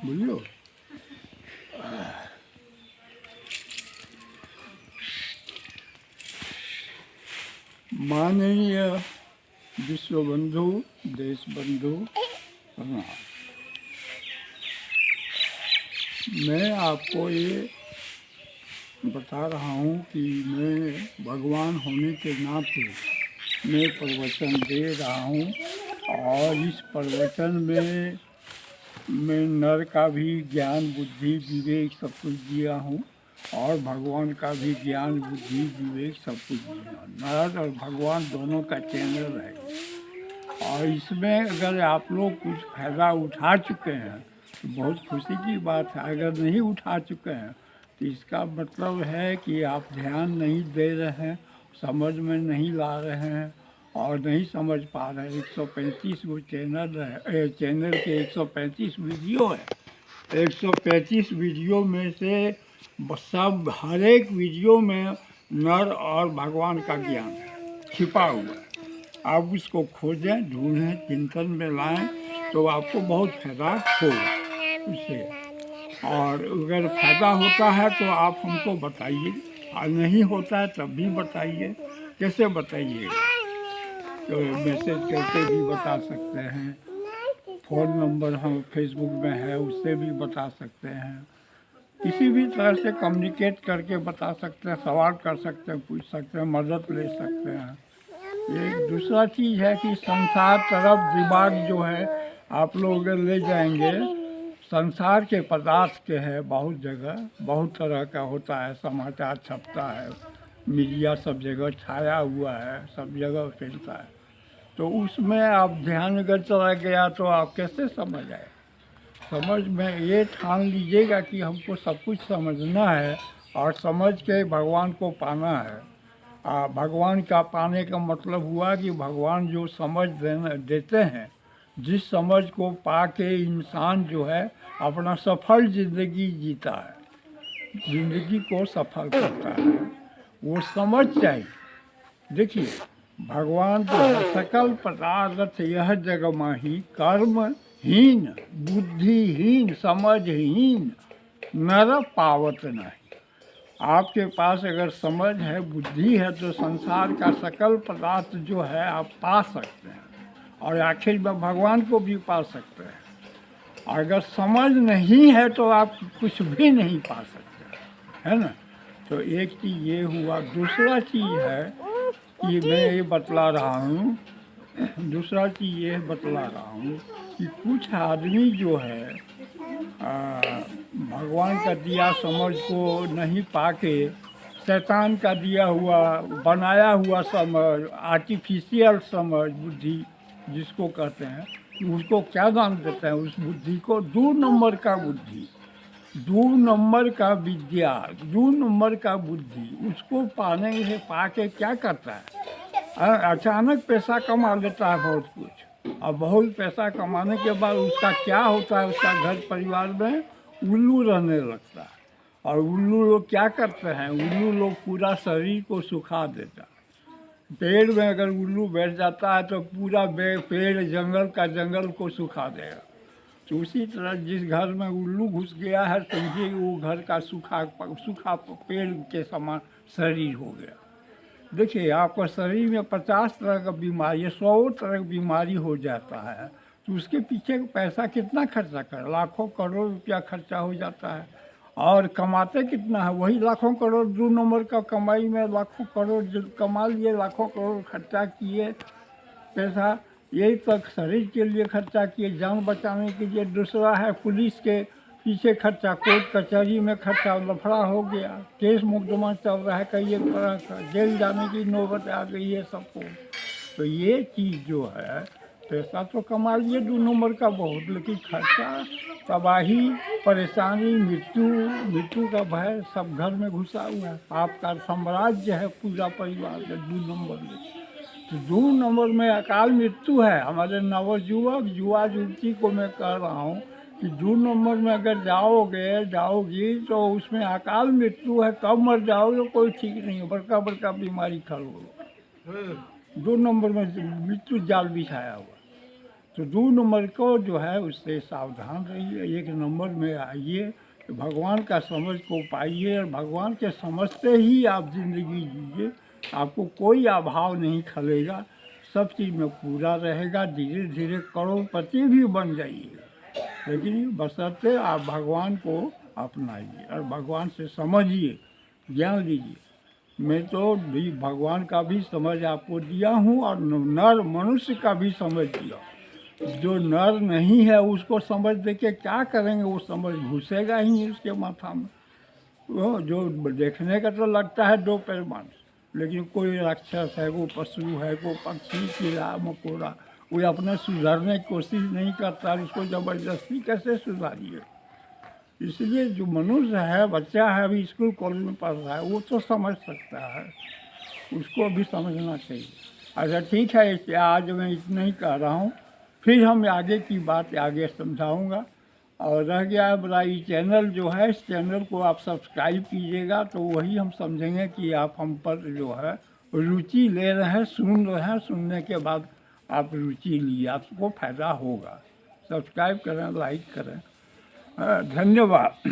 बुझलो। माननीय विश्व बंधु, देश बंधु प्रणाम। मैं आपको ये बता रहा हूँ कि मैं भगवान होने के नाते मैं प्रवचन दे रहा हूँ, और इस प्रवचन में मैं नर का भी ज्ञान बुद्धि विवेक सब कुछ दिया हूँ, और भगवान का भी ज्ञान बुद्धि विवेक सब कुछ दिया हूँ। नर और भगवान दोनों का चैनल है, और इसमें अगर आप लोग कुछ फ़ायदा उठा चुके हैं तो बहुत खुशी की बात है। अगर नहीं उठा चुके हैं तो इसका मतलब है कि आप ध्यान नहीं दे रहे हैं, समझ में नहीं ला रहे हैं, और नहीं समझ पा रहे हैं। 135 वो चैनल है, चैनल के 135 वीडियो है। 135 वीडियो में से सब हर एक वीडियो में नर और भगवान का ज्ञान है छिपा हुआ है। आप उसको खोजें, ढूंढें, चिंतन में लाएं तो आपको बहुत फायदा होगा उससे। और अगर फायदा होता है तो आप हमको बताइए, और नहीं होता है तब भी बताइए। कैसे बताइएगा? तो मैसेज करके भी बता सकते हैं, फ़ोन नंबर हम फेसबुक में है उससे भी बता सकते हैं, किसी भी तरह से कम्युनिकेट करके बता सकते हैं, सवाल कर सकते हैं, पूछ सकते हैं, मदद ले सकते हैं। एक दूसरा चीज़ है कि संसार तरफ दिमाग जो है आप लोग अगर ले जाएंगे, संसार के पदार्थ के है बहुत जगह, बहुत तरह का होता है, समाचार छपता है, मीडिया सब जगह छाया हुआ है, सब जगह फैलता है। तो उसमें आप ध्यान अगर चला गया तो आप कैसे समझ आए? समझ में ये ठान लीजिएगा कि हमको सब कुछ समझना है, और समझ के भगवान को पाना है। भगवान का पाने का मतलब हुआ कि भगवान जो समझ देते हैं, जिस समझ को पा के इंसान जो है अपना सफल ज़िंदगी जीता है, ज़िंदगी को सफल करता है, वो समझ चाहिए। देखिए, भगवान जो है सकल पदार्थ यह जग माही, कर्महीन बुद्धिहीन समझहीन नर पावत नहीं। आपके पास अगर समझ है, बुद्धि है, तो संसार का सकल पदार्थ जो है आप पा सकते हैं, और आखिर में भगवान को भी पा सकते हैं। और अगर समझ नहीं है तो आप कुछ भी नहीं पा सकते, है ना। तो एक चीज़ ये हुआ। दूसरा चीज़ है कि मैं ये बतला रहा हूँ, दूसरा चीज़ ये बतला रहा हूँ कि कुछ आदमी जो है भगवान का दिया समझ को नहीं पाके शैतान का दिया हुआ बनाया हुआ समझ, आर्टिफिशियल समझ बुद्धि जिसको कहते हैं, उसको क्या नाम देते हैं? उस बुद्धि को 2 नंबर का बुद्धि, 2 नंबर का विद्या, 2 नंबर का बुद्धि। उसको पाने से पाके क्या करता है? अचानक पैसा कमा लेता है बहुत कुछ, और बहुत पैसा कमाने के बाद उसका क्या होता है? उसका घर परिवार में उल्लू रहने लगता है। और उल्लू लोग क्या करते हैं? उल्लू लोग पूरा शरीर को सुखा देता है। पेड़ में अगर उल्लू बैठ जाता है तो पूरा पेड़ जंगल का जंगल को सुखा देगा। तो उसी तरह जिस घर में उल्लू घुस गया है, समझिए वो घर का सूखा सूखा पेड़ के समान शरीर हो गया। देखिए, आपका शरीर में 50 तरह का बीमारी, 100 तरह की बीमारी हो जाता है, तो उसके पीछे पैसा कितना खर्चा कर, लाखों करोड़ रुपया खर्चा हो जाता है। और कमाते कितना है? वही लाखों करोड़, 2 नंबर का कमाई में लाखों करोड़ कमा लिए, लाखों करोड़ खर्चा किए पैसा, यही तक शरीर के लिए खर्चा किए, जान बचाने के लिए। दूसरा है पुलिस के पीछे खर्चा, कोर्ट कचहरी में खर्चा, लफड़ा हो गया, केस मुकदमा चल रहा है, कई एक तरह का जेल जाने की नौबत आ गई है सबको। तो ये चीज़ जो है, पैसा तो कमा लिए 2 नंबर का बहुत, लेकिन खर्चा, तबाही, परेशानी, मृत्यु का भय सब घर में घुसा हुआ है। आपका साम्राज्य है पूरा परिवार में 2 नंबर में। तो 2 नंबर में अकाल मृत्यु है। हमारे नवयुवक युवा युवती को मैं कह रहा हूँ कि 2 नंबर में अगर जाओगी तो उसमें अकाल मृत्यु है। कब मर जाओगे कोई ठीक नहीं है, बड़का बड़का बीमारी खा लो। 2 नंबर में मृत्यु जाल बिछाया हुआ। तो 2 नंबर को जो है उससे सावधान रहिए, 1 नंबर में आइए, भगवान का समझ को पाइए और भगवान के समझते ही आप ज़िंदगी जीजिए। आपको कोई अभाव नहीं खलेगा, सब चीज़ में पूरा रहेगा, धीरे धीरे करोड़पति भी बन जाइएगा। लेकिन बशर्ते आप भगवान को अपनाइए और भगवान से समझिए, ज्ञान लीजिए। मैं तो भी भगवान का भी समझ आपको दिया हूँ और नर मनुष्य का भी समझ दिया। जो नर नहीं है उसको समझ दे के क्या करेंगे, वो समझ घुसेगा ही नहीं उसके माथा में। वो जो देखने का तो लगता है 2 पैर मानुस, लेकिन कोई राक्षस है, वो पशु है, कोई पक्षी, कीड़ा मकोड़ा, वो अपने सुधरने की कोशिश नहीं करता, उसको ज़बरदस्ती कैसे सुधारिए। इसलिए जो मनुष्य है, बच्चा है, अभी स्कूल कॉलेज में पढ़ रहा है, वो तो समझ सकता है, उसको भी समझना चाहिए। अच्छा ठीक है, इससे आज मैं इतना ही कह रहा हूँ, फिर हम आगे की बात आगे समझाऊँगा। और रह गया है बड़ा, ये चैनल जो है, इस चैनल को आप सब्सक्राइब कीजिएगा, तो वही हम समझेंगे कि आप हम पर जो है रुचि ले रहे हैं, सुन रहे हैं, सुनने के बाद आप रुचि लिए, आपको फ़ायदा होगा। सब्सक्राइब करें, लाइक करें। धन्यवाद।